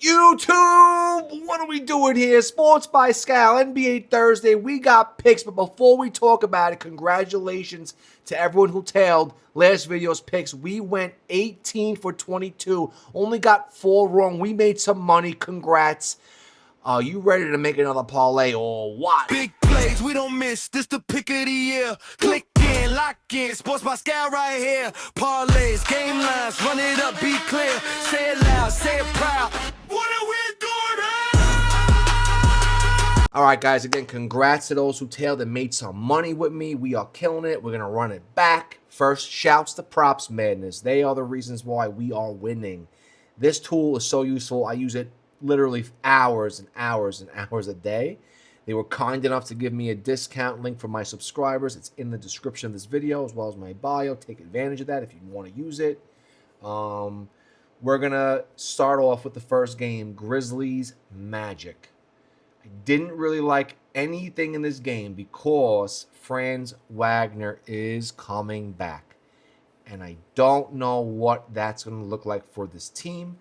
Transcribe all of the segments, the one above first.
YouTube, what are we doing here? Sports by ScaL, NBA Thursday. We got picks, but before we talk about it, congratulations to everyone who tailed last video's picks. We went 18 for 22, only got 4 wrong. We made some money. Congrats. Are you ready to make another parlay or what? Big plays, we don't miss. This the pick of the year. Click in, lock in. Sports by ScaL right here. Parlays, game lines, run it up, be clear. Say it loud, say it proud. What are we doing here? All right, guys, again, congrats to those who tailed and made some money with me. We are killing it. We're going to run it back. First, shouts to PropsMadness. They are the reasons why we are winning. This tool is so useful. I use it literally hours and hours and hours a day. They were kind enough to give me a discount link for my subscribers. It's in the description of this video as well as my bio. Take advantage of that if you want to use it. We're going to start off with the first game, Grizzlies Magic. I didn't really like anything in this game because Franz Wagner is coming back. And I don't know what that's going to look like for this team.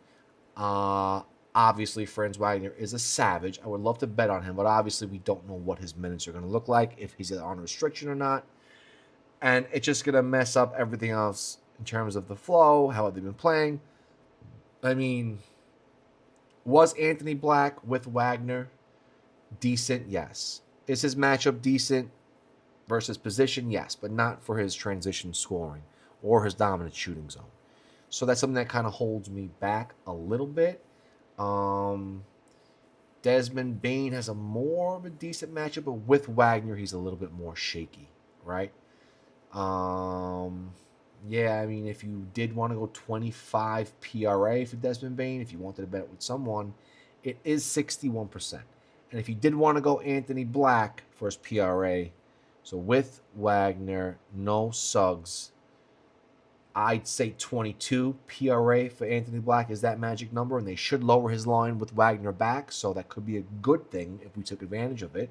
Obviously, Franz Wagner is a savage. I would love to bet on him, but obviously we don't know what his minutes are going to look like, if he's on restriction or not. And it's just going to mess up everything else in terms of the flow, how have they been playing. I mean, was Anthony Black with Wagner decent? Yes. Is his matchup decent versus position? Yes, but not for his transition scoring or his dominant shooting zone. So that's something that kind of holds me back a little bit. Desmond Bane has a more of a decent matchup, but with Wagner, he's a little bit more shaky, right? Yeah, I mean, if you did want to go 25 PRA for Desmond Bane, if you wanted to bet with someone, it is 61%. And if you did want to go Anthony Black for his PRA, so with Wagner, no Suggs, I'd say 22 PRA for Anthony Black is that magic number, and they should lower his line with Wagner back, so that could be a good thing if we took advantage of it.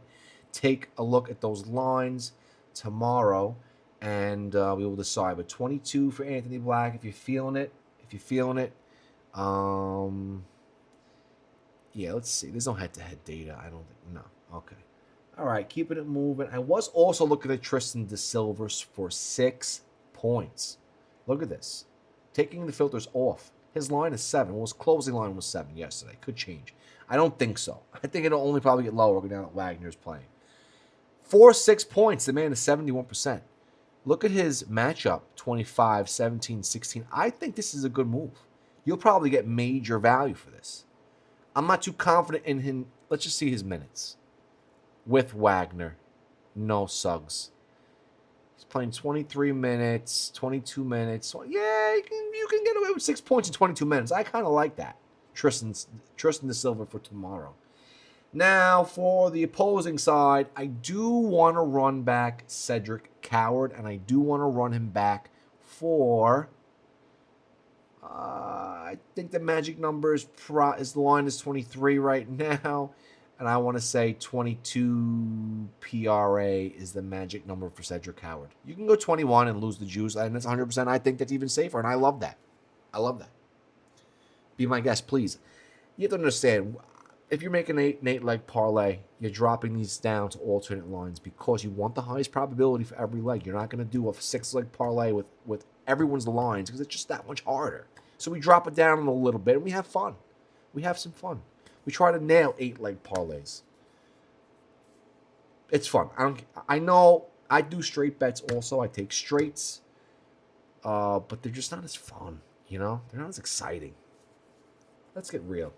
Take a look at those lines tomorrow, and we will decide. But 22 for Anthony Black, if you're feeling it. Yeah, let's see. There's no head-to-head data. I don't think. No. Okay. All right, keeping it moving. I was also looking at Tristan DeSilva for 6 points. Look at this. Taking the filters off. His line is 7. Well, his closing line was 7 yesterday. Could change. I don't think so. I think it'll only probably get lower now that Wagner's playing. 6 points. The man is 71%. Look at his matchup. 25, 17, 16. I think this is a good move. You'll probably get major value for this. I'm not too confident in him. Let's just see his minutes. With Wagner. No Suggs. He's playing 23 minutes, 22 minutes. So yeah, you can get away with 6 points in 22 minutes. I kind of like that. Tristan DeSilva for tomorrow. Now, for the opposing side, I do want to run back Cedric Coward, and I do want to run him back for... I think the magic number is the line is 23 right now. And I want to say 22 PRA is the magic number for Cedric Howard. You can go 21 and lose the juice, and that's 100%. I think that's even safer, and I love that. I love that. Be my guest, please. You have to understand, if you're making an 8-leg parlay, you're dropping these down to alternate lines because you want the highest probability for every leg. You're not going to do a 6-leg parlay with everyone's lines because it's just that much harder. So we drop it down a little bit, and we have fun. We have some fun. We try to nail 8-leg parlays. It's fun. I know I do straight bets also. I take straights. But they're just not as fun, you know? They're not as exciting. Let's get real.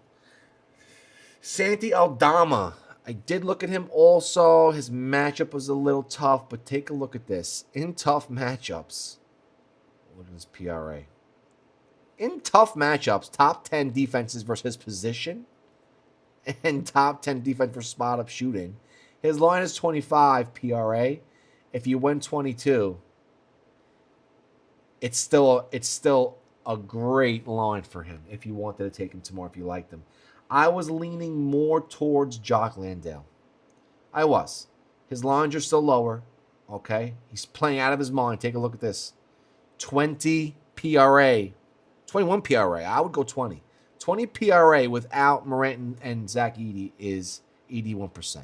Santi Aldama. I did look at him also. His matchup was a little tough, but take a look at this. In tough matchups, look at his PRA. In tough matchups, top 10 defenses versus his position, and top 10 defense for spot-up shooting. His line is 25 PRA. If you win 22, it's still a great line for him if you wanted to take him tomorrow, if you liked him. I was leaning more towards Jock Landale. I was. His lines are still lower, okay? He's playing out of his mind. Take a look at this. 20 PRA. 21 PRA. I would go 20. 20 PRA without Morant and Zach Edey is 81%.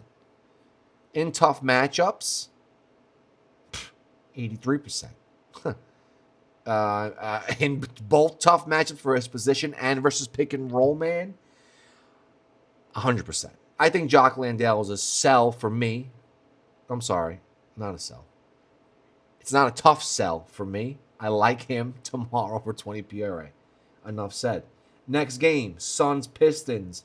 In tough matchups, 83%. In both tough matchups for his position and versus pick and roll man, 100%. I think Jock Landale is a sell for me. I'm sorry, not a sell. It's not a tough sell for me. I like him tomorrow for 20 PRA. Enough said. Next game, Suns Pistons.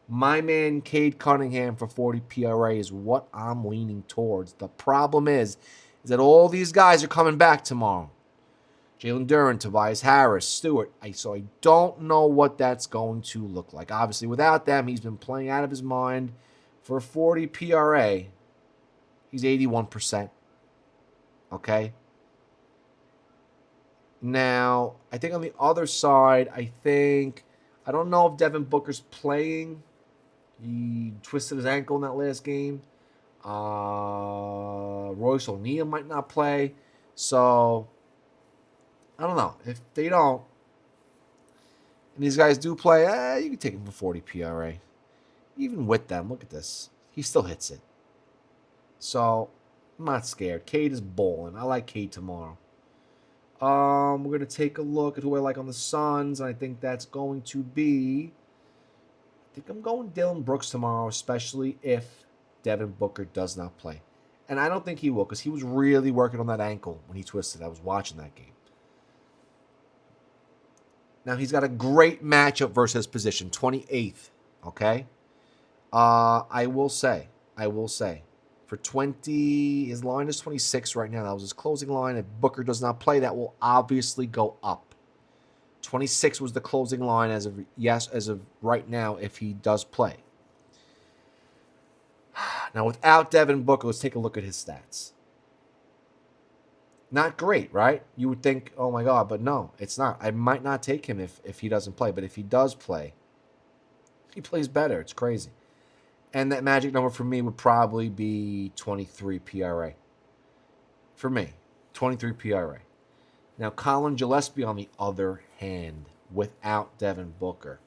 My man Cade Cunningham for 40 PRA is what I'm leaning towards. The problem is that all these guys are coming back tomorrow. Jalen Duren, Tobias Harris, Stewart. So I don't know what that's going to look like. Obviously, without them, he's been playing out of his mind. For 40 PRA, he's 81%. Okay? Now, I think on the other side, I don't know if Devin Booker's playing. He twisted his ankle in that last game. Royce O'Neal might not play. So, I don't know. If they don't, and these guys do play, you can take him for 40 PRA. Even with them, look at this. He still hits it. So, I'm not scared. Cade is bowling. I like Cade tomorrow. We're going to take a look at who I like on the Suns. And I think that's going to be, I think I'm going Dylan Brooks tomorrow, especially if Devin Booker does not play. And I don't think he will, because he was really working on that ankle when he twisted. I was watching that game. Now, he's got a great matchup versus his position, 28th, okay? I will say, for 20, his line is 26 right now. That was his closing line. If Booker does not play, that will obviously go up. 26 was the closing line as of right now if he does play. Now, without Devin Booker, let's take a look at his stats. Not great, right? You would think, oh my God, but no, it's not. I might not take him if he doesn't play, but if he does play, he plays better. It's crazy. And that magic number for me would probably be 23 PRA. For me, 23 PRA. Now, Colin Gillespie, on the other hand, without Devin Booker,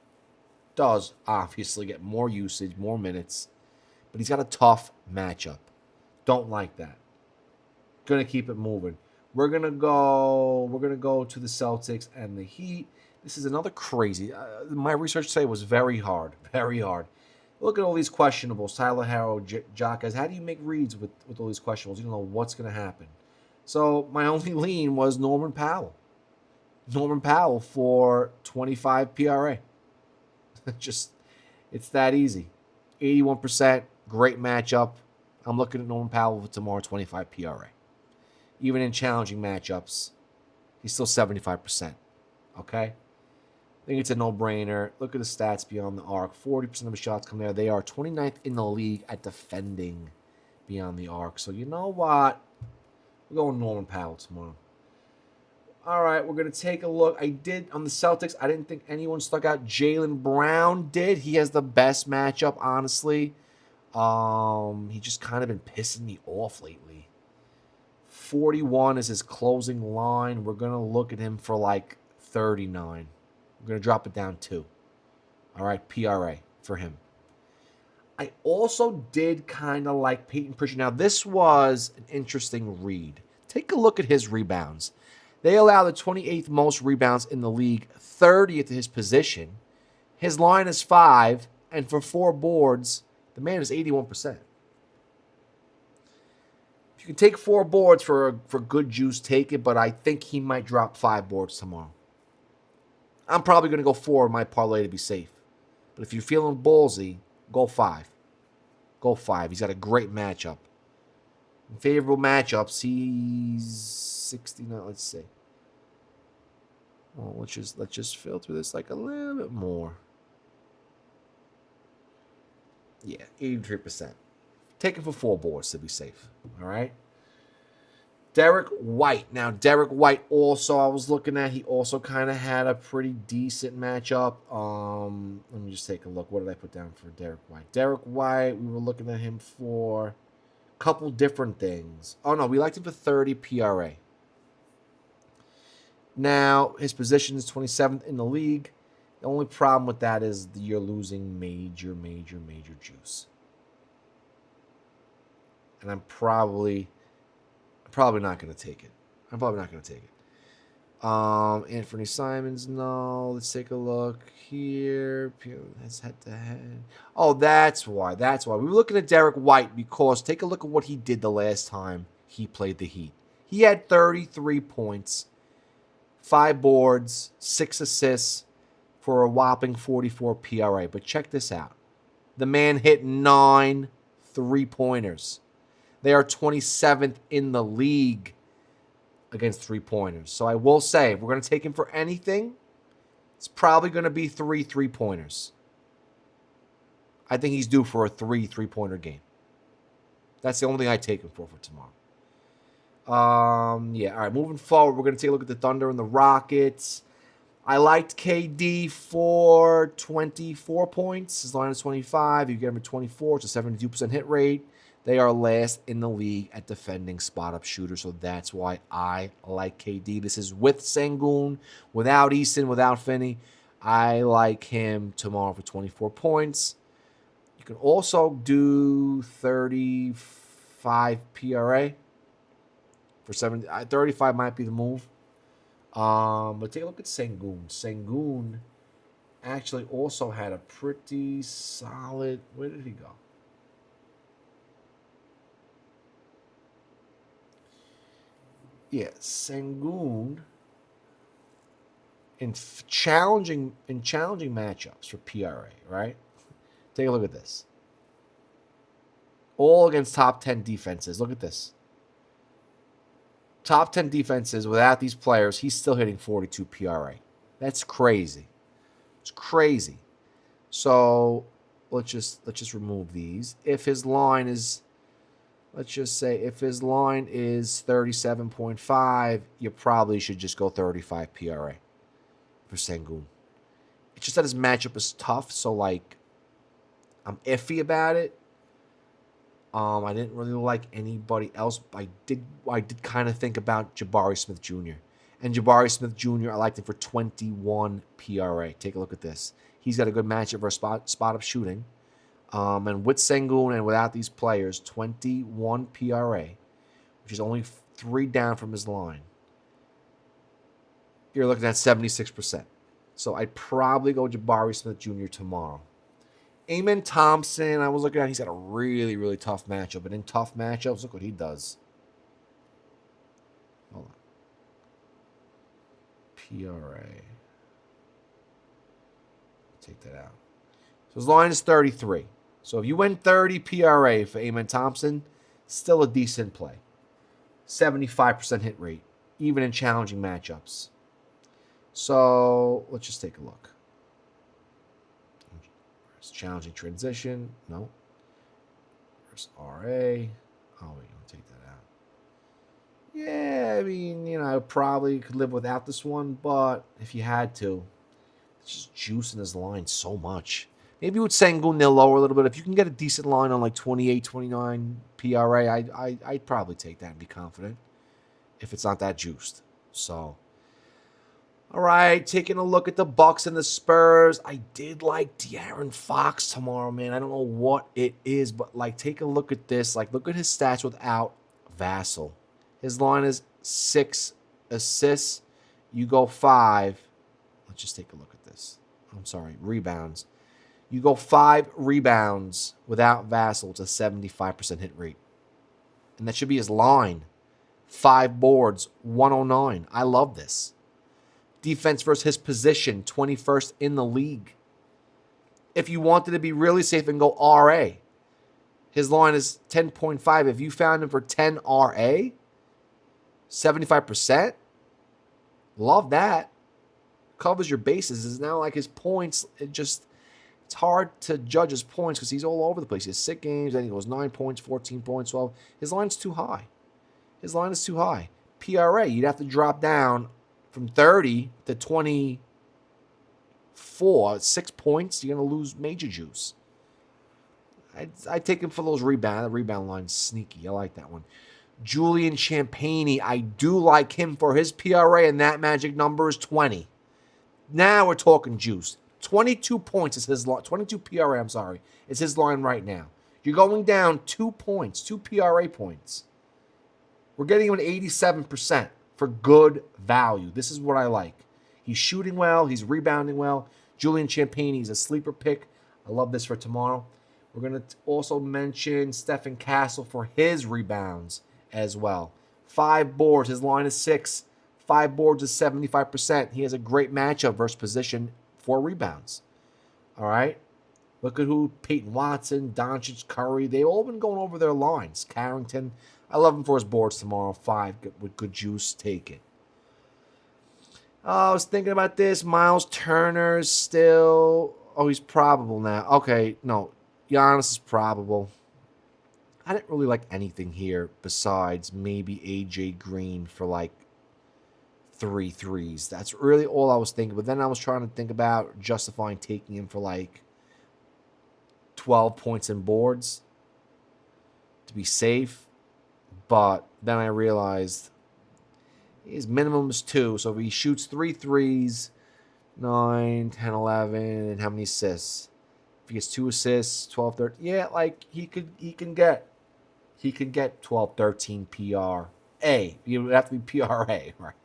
does obviously get more usage, more minutes, but he's got a tough matchup. Don't like that. Gonna keep it moving. We're gonna go to the Celtics and the Heat. This is another crazy. My research today was very hard, very hard. Look at all these questionables. Tyler Harrow, Jacques. How do you make reads with all these questionables? You don't know what's going to happen. So my only lean was Norman Powell. Norman Powell for 25 PRA. It's that easy. 81%, great matchup. I'm looking at Norman Powell for tomorrow, 25 PRA. Even in challenging matchups, he's still 75%. Okay? I think it's a no-brainer. Look at the stats beyond the arc. 40% of the shots come there. They are 29th in the league at defending beyond the arc. So you know what? We're going Norman Powell tomorrow. All right, we're going to take a look. I did on the Celtics. I didn't think anyone stuck out. Jaylen Brown did. He has the best matchup, honestly. He just kind of been pissing me off lately. 41 is his closing line. We're going to look at him for like 39. I'm going to drop it down 2. All right, PRA for him. I also did kind of like Peyton Pritchard. Now, this was an interesting read. Take a look at his rebounds. They allow the 28th most rebounds in the league, 30th to his position. His line is 5, and for 4 boards, the man is 81%. If you can take 4 boards for good juice, take it, but I think he might drop 5 boards tomorrow. I'm probably going to go 4 in my parlay to be safe. But if you're feeling ballsy, go 5. Go 5. He's got a great matchup. In favorable matchups, he's 69. Let's see. Well, let's just filter this like a little bit more. Yeah, 83%. Take it for 4 boards to be safe. All right. Derek White. Now, Derek White also, I was looking at, he also kind of had a pretty decent matchup. Let me just take a look. What did I put down for Derek White? Derek White, we were looking at him for a couple different things. Oh, no, we liked him for 30 PRA. Now, his position is 27th in the league. The only problem with that is you're losing major juice. And I'm probably not going to take it. Anthony Simons, no. Let's take a look here. That's head-to-head. Oh, that's why. We were looking at Derek White because take a look at what he did the last time he played the Heat. He had 33 points, 5 boards, 6 assists for a whopping 44 PRA. But check this out. The man hit 9 3-pointers. They are 27th in the league against 3-pointers. So I will say, if we're going to take him for anything, it's probably going to be 3 3-pointers. I think he's due for a 3-3-pointer game. That's the only thing I take him for tomorrow. All right, moving forward, we're going to take a look at the Thunder and the Rockets. I liked KD for 24 points. His line is 25. You get him at 24. It's a 72% hit rate. They are last in the league at defending spot-up shooters, so that's why I like KD. This is with Sengun, without Easton, without Finney. I like him tomorrow for 24 points. You can also do 35 PRA for 70. 35 might be the move. But take a look at Sengun. Sengun actually also had a pretty solid... Where did he go? Yeah, Sengun in challenging matchups for PRA, right? Take a look at this. All against top 10 defenses. Look at this. Top 10 defenses without these players, he's still hitting 42 PRA. That's crazy. It's crazy. So let's just remove these. If his line is, let's just say, if his line is 37.5, you probably should just go 35 PRA for Sengun. It's just that his matchup is tough, so like I'm iffy about it. I didn't really like anybody else. I did kind of think about Jabari Smith Jr. And Jabari Smith Jr., I liked him for 21 PRA. Take a look at this. He's got a good matchup for spot-up shooting. And with Sengun and without these players, 21 PRA, which is only 3 down from his line. You're looking at 76%. So I'd probably go Jabari Smith Jr. tomorrow. Amen Thompson, I was looking at, he's got a really, really tough matchup. But in tough matchups, look what he does. Hold on. PRA. Take that out. So his line is 33. So if you went 30 PRA for Amen Thompson, still a decent play. 75% hit rate, even in challenging matchups. So let's just take a look. Challenging transition. No. Where's RA? Oh, wait, don't take that out. Yeah, I mean, I probably could live without this one, but if you had to, it's just juicing his line so much. Maybe with Sengun, they'll lower a little bit. If you can get a decent line on like 28, 29 PRA, I'd probably take that and be confident if it's not that juiced. So... all right, taking a look at the Bucks and the Spurs. I did like De'Aaron Fox tomorrow, man. I don't know what it is, but like, take a look at this. Like, look at his stats without Vassell. His line is 6 assists. You go 5. Let's just take a look at this. I'm sorry, rebounds. You go 5 rebounds without Vassell. It's a 75% hit rate. And that should be his line. 5 boards, 109. I love this. Defense versus his position, 21st in the league. If you wanted to be really safe and go RA, his line is 10.5. If you found him for 10 RA, 75%, love that. Covers your bases. It's now like his points, it's hard to judge his points because he's all over the place. He has 6 games, then he goes 9 points, 14 points, 12. His line's too high. His line is too high. PRA, you'd have to drop down from 30 to 24, 6 points, you're going to lose major juice. I'd take him for those rebounds. The rebound line's sneaky. I like that one. Julian Champagnie, I do like him for his PRA, and that magic number is 20. Now we're talking juice. 22 points is his line. 22 PRA, I'm sorry, is his line right now. You're going down 2 points, 2 PRA points. We're getting him an 87% for good value. This is what I like. He's shooting well. He's rebounding well. Julian Champagnie's a sleeper pick. I love this for tomorrow. We're going to also mention Stephen Castle for his rebounds as well. 5 boards. His line is 6. 5 boards is 75%. He has a great matchup versus position for rebounds. All right? Look at who Peyton Watson, Doncic, Curry. They've all been going over their lines. Carrington. I love him for his boards tomorrow. 5 with good juice. Take it. I was thinking about this. Miles Turner's still... Oh, he's probable now. Okay, no. Giannis is probable. I didn't really like anything here besides maybe A.J. Green for like 3 threes. That's really all I was thinking. But then I was trying to think about justifying taking him for like 12 points and boards to be safe. But then I realized his minimum is 2. So if he shoots 3 threes, 9, 10, 11, and how many assists? If he gets 2 assists, 12, 13. Yeah, like he can get 12, 13 PRA. It would have to be PRA, right?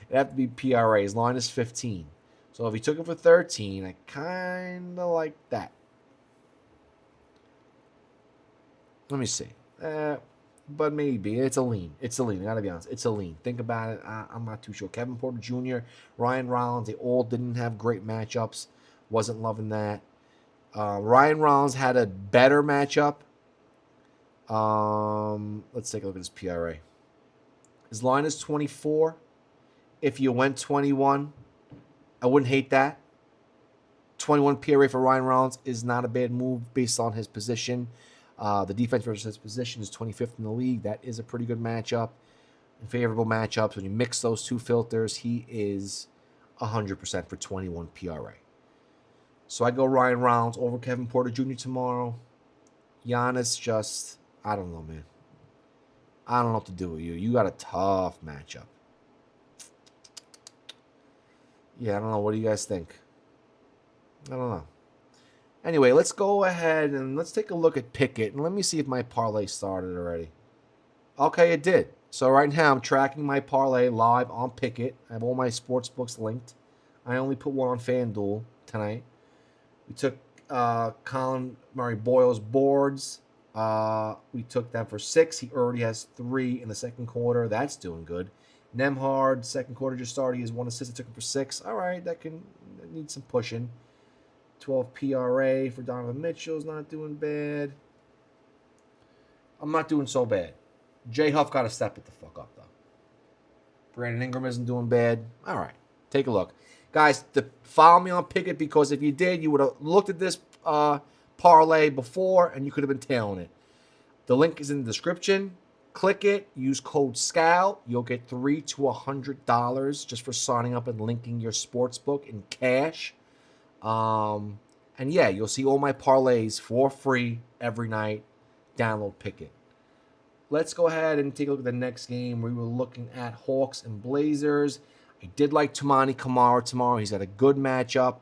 It'd have to be PRA. His line is 15. So if he took him for 13, I kind of like that. Let me see. But maybe. It's a lean. I got to be honest. It's a lean. Think about it. I'm not too sure. Kevin Porter Jr., Ryan Rollins, they all didn't have great matchups. Wasn't loving that. Ryan Rollins had a better matchup. Let's take a look at his PRA. His line is 24. If you went 21, I wouldn't hate that. 21 PRA for Ryan Rollins is not a bad move based on his position. The defense versus his position is 25th in the league. That is a pretty good matchup. And favorable matchups. When you mix those two filters, he is 100% for 21 PRA. So I go Ryan Rollins over Kevin Porter Jr. tomorrow. Giannis just, I don't know, man. I don't know what to do with you. You got a tough matchup. Yeah, I don't know. What do you guys think? I don't know. Anyway, let's go ahead and let's take a look at Pikkit. And let me see if my parlay started already. Okay, it did. So right now I'm tracking my parlay live on Pikkit. I have all my sports books linked. I only put one on FanDuel tonight. We took Colin Murray Boyle's boards. We took them for 6. He already has 3 in the second quarter. That's doing good. Nemhard, second quarter just started. He has 1 assist. I took him for 6. All right, that needs some pushing. 12 PRA for Donovan Mitchell's not doing bad. I'm not doing so bad. J Huff got to step it the fuck up, though. Brandon Ingram isn't doing bad. All right, take a look. Guys, follow me on Pikkit because if you did, you would have looked at this parlay before and you could have been tailing it. The link is in the description. Click it. Use code ScaL. You'll get $3 to $100 just for signing up and linking your sportsbook in cash. And yeah, you'll see all my parlays for free every night. Download Pikkit. Let's go ahead and take a look at the next game. We were looking at Hawks and Blazers. I did like Toumani Camara tomorrow. He's got a good matchup.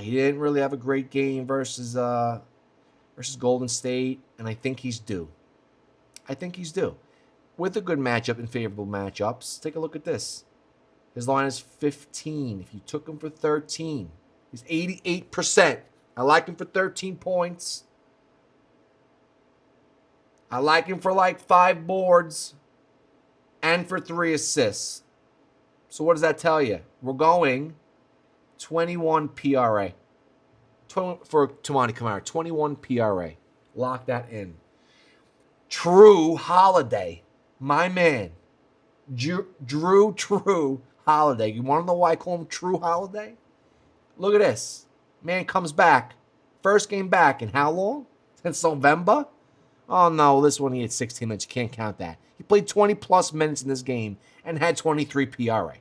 He didn't really have a great game versus Golden State, and I think he's due. With a good matchup and favorable matchups. Take a look at this. His line is 15. If you took him for 13, he's 88%. I like him for 13 points. I like him for like 5 boards and for 3 assists. So what does that tell you? We're going 21 PRA. For Toumani Camara, 21 PRA. Lock that in. True Holiday. My man. Drew True Holiday. You want to know why I call him True Holiday? Look at this. Man comes back. First game back in how long? Since November? Oh, no. This one he had 16 minutes. You can't count that. He played 20-plus minutes in this game and had 23 PRA.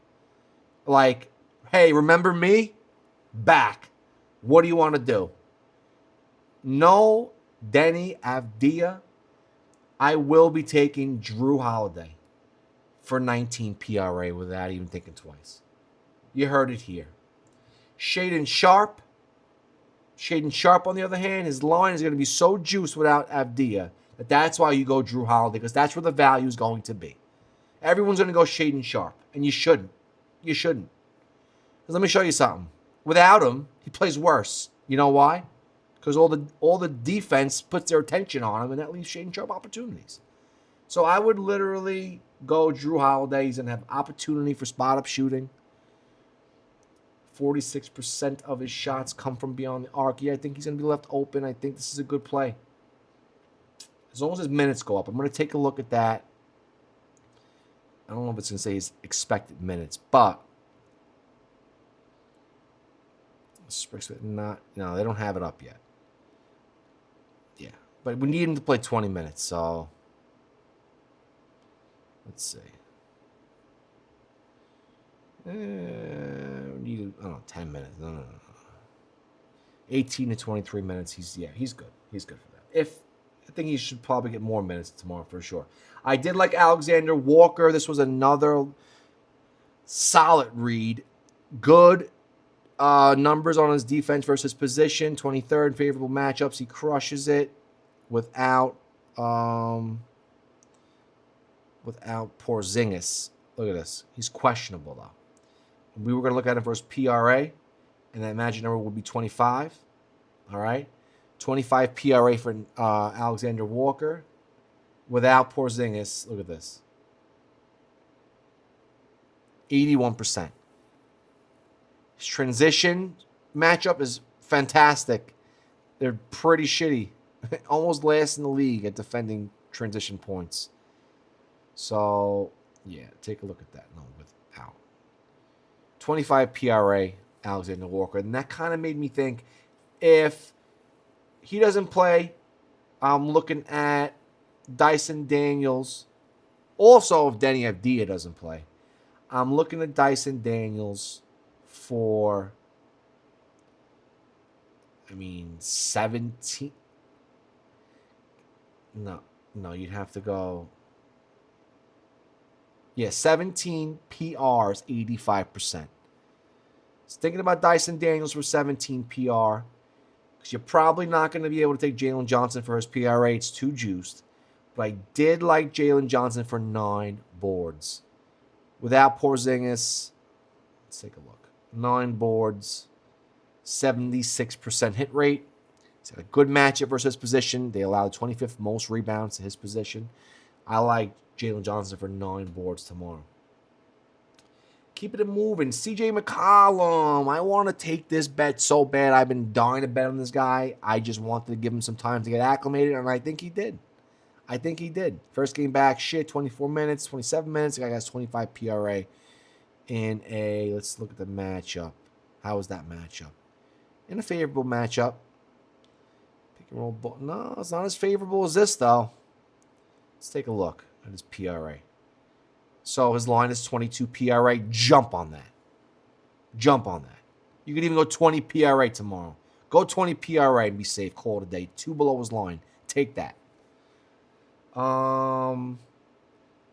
Like, hey, remember me? Back. What do you want to do? No Denny Avdia. I will be taking Drew Holiday for 19 PRA without even thinking twice. You heard it here. Shaden Sharp. Shaden Sharp, on the other hand, his line is going to be so juiced without Avdia that's why you go Drew Holiday, because that's where the value is going to be. Everyone's going to go Shaden Sharp, and you shouldn't. You shouldn't. Because let me show you something. Without him, he plays worse. You know why? Because all the defense puts their attention on him, and that leaves Shaden Sharp opportunities. So I would literally go Drew Holiday. He's going to have opportunity for spot-up shooting. 46% of his shots come from beyond the arc. Yeah, I think he's going to be left open. I think this is a good play. As long as his minutes go up. I'm going to take a look at that. I don't know if it's going to say his expected minutes, but no, they don't have it up yet. Yeah, but we need him to play 20 minutes, so let's see. We need, 10 minutes. No. 18 to 23 minutes. He's good. He's good for that. I think he should probably get more minutes tomorrow for sure. I did like Alexander Walker. This was another solid read. Good numbers on his defense versus position. 23rd in favorable matchups. He crushes it without Porzingis. Look at this. He's questionable, though. We were going to look at him versus PRA, and that magic number would be 25. All right? 25 PRA for Alexander Walker. Without Porzingis, look at this. 81%. His transition matchup is fantastic. They're pretty shitty. Almost last in the league at defending transition points. So, yeah, take a look at that. No, without. 25 PRA, Alexander Walker. And that kind of made me think, if he doesn't play, I'm looking at Dyson Daniels. Also, if Denny Avdia doesn't play, I'm looking at Dyson Daniels for, 17. No, you'd have to go. Yeah, 17 PRs, 85%. So thinking about Dyson Daniels for 17 PR, because you're probably not going to be able to take Jalen Johnson for his PRA. It's too juiced. But I did like Jalen Johnson for 9 boards. Without Porzingis, let's take a look. 9 boards, 76% hit rate. He's got a good matchup versus his position. They allowed 25th most rebounds to his position. I like Jalen Johnson for 9 boards tomorrow. Keeping it moving. CJ McCollum. I want to take this bet so bad. I've been dying to bet on this guy. I just wanted to give him some time to get acclimated, and I think he did. First game back, 24 minutes, 27 minutes. The guy has 25 PRA in a, let's look at the matchup. How is that matchup? In a favorable matchup. Pick and roll. No, it's not as favorable as this, though. Let's take a look at his PRA. So his line is 22 PRA. Jump on that. You could even go 20 PRA tomorrow. Go 20 PRA and be safe. Call it a day. 2 below his line. Take that. We're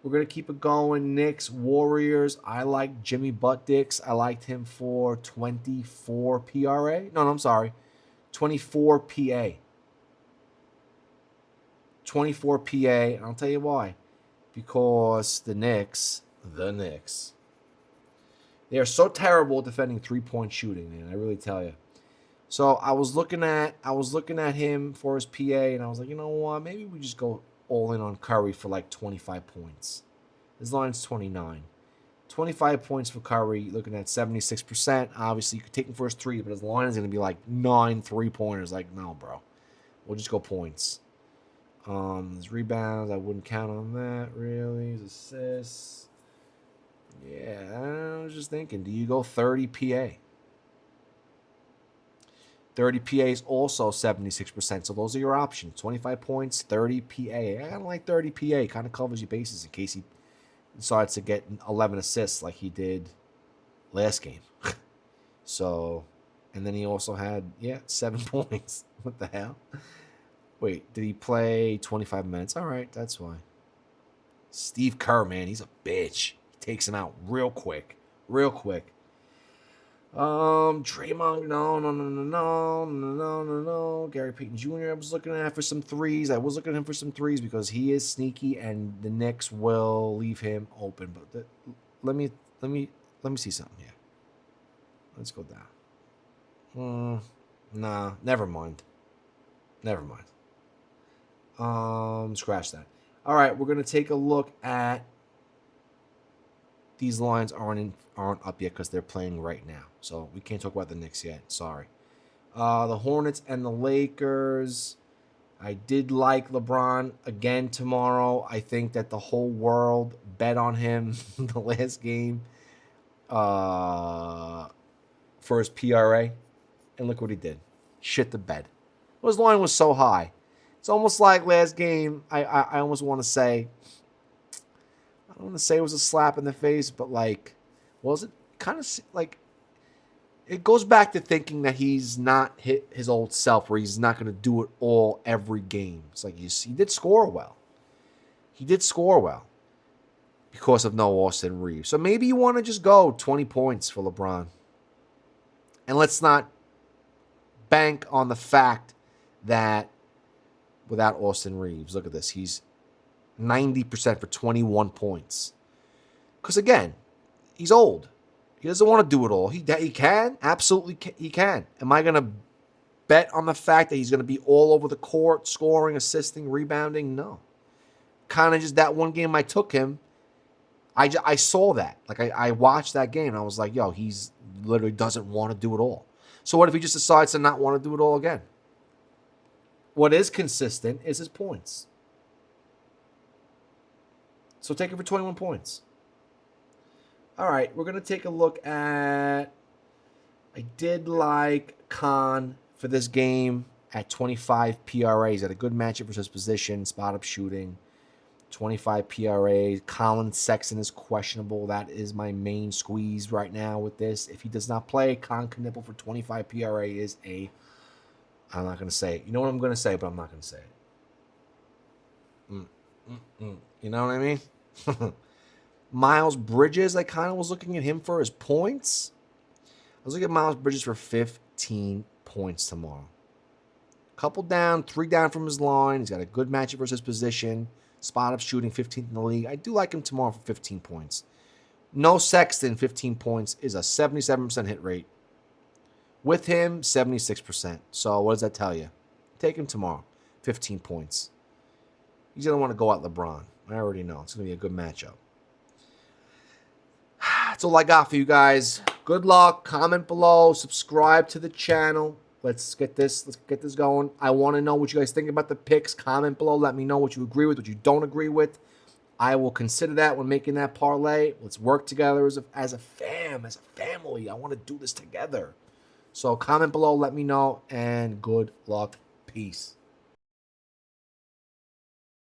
going to keep it going. Knicks, Warriors. I like Jimmy Butt-Dicks. I liked him for 24 PRA. No, I'm sorry. 24 PA. 24 PA. And I'll tell you why. Because the Knicks, they are so terrible at defending three-point shooting, man. I really tell you. So I was looking at him for his PA, and I was like, you know what? Maybe we just go all in on Curry for like 25 points. His line's 29. 25 points for Curry, looking at 76%. Obviously, you could take him for his 3, but his line is going to be like 9 3-pointers. Like, no, bro. We'll just go points. His rebounds, I wouldn't count on that, really. His assists. Yeah, I was just thinking, do you go 30 PA? 30 PA is also 76%, so those are your options. 25 points, 30 PA. I kind of like 30 PA. Kind of covers your bases in case he decides to get 11 assists like he did last game. So, and then he also had, 7 points. What the hell? Wait, did he play 25 minutes? All right, that's why. Steve Kerr, man, he's a bitch. He takes him out real quick. Draymond, no. Gary Payton Jr. I was looking at for some threes. I was looking at him for some threes because he is sneaky, and the Knicks will leave him open. But let me see something here. Let's go down. Nah, never mind. Scratch that. All right, we're gonna take a look at. These lines aren't up yet because they're playing right now. So we can't talk about the Knicks yet. Sorry. The Hornets and the Lakers. I did like LeBron again tomorrow. I think that the whole world bet on him the last game for his PRA. And look what he did. Shit the bed. His line was so high. It's almost like last game. I almost want to say, I don't want to say it was a slap in the face, but like, was it kind of like, it goes back to thinking that he's not hit his old self, where he's not going to do it all every game. It's like, he did score well. Because of no Austin Reeves. So maybe you want to just go 20 points for LeBron. And let's not bank on the fact that without Austin Reeves, look at this. He's 90% for 21 points. Because again, he's old. He doesn't want to do it all. He can. Absolutely he can. Am I going to bet on the fact that he's going to be all over the court, scoring, assisting, rebounding? No. Kind of just that one game I took him, I saw that. Like, I watched that game, and I was like, yo, he's literally doesn't want to do it all. So what if he just decides to not want to do it all again? What is consistent is his points. So take it for 21 points. All right, we're going to take a look at... I did like Khan for this game at 25 PRA. He's had a good matchup versus position, spot-up shooting, 25 PRA. Colin Sexton is questionable. That is my main squeeze right now with this. If he does not play, Khan Knippel for 25 PRA is a... I'm not going to say it. You know what I'm going to say, but I'm not going to say it. You know what I mean? Miles Bridges, I kind of was looking at him for his points. I was looking at Miles Bridges for 15 points tomorrow. Couple down, 3 down from his line. He's got a good matchup versus position. Spot up shooting, 15th in the league. I do like him tomorrow for 15 points. No Sexton, 15 points is a 77% hit rate. With him, 76%. So what does that tell you? Take him tomorrow, 15 points. He's going to want to go at LeBron. I already know. It's going to be a good matchup. That's all I got for you guys. Good luck. Comment below. Subscribe to the channel. Let's get this going. I want to know what you guys think about the picks. Comment below. Let me know what you agree with, what you don't agree with. I will consider that when making that parlay. Let's work together as a family. I want to do this together. So comment below. Let me know. And good luck. Peace.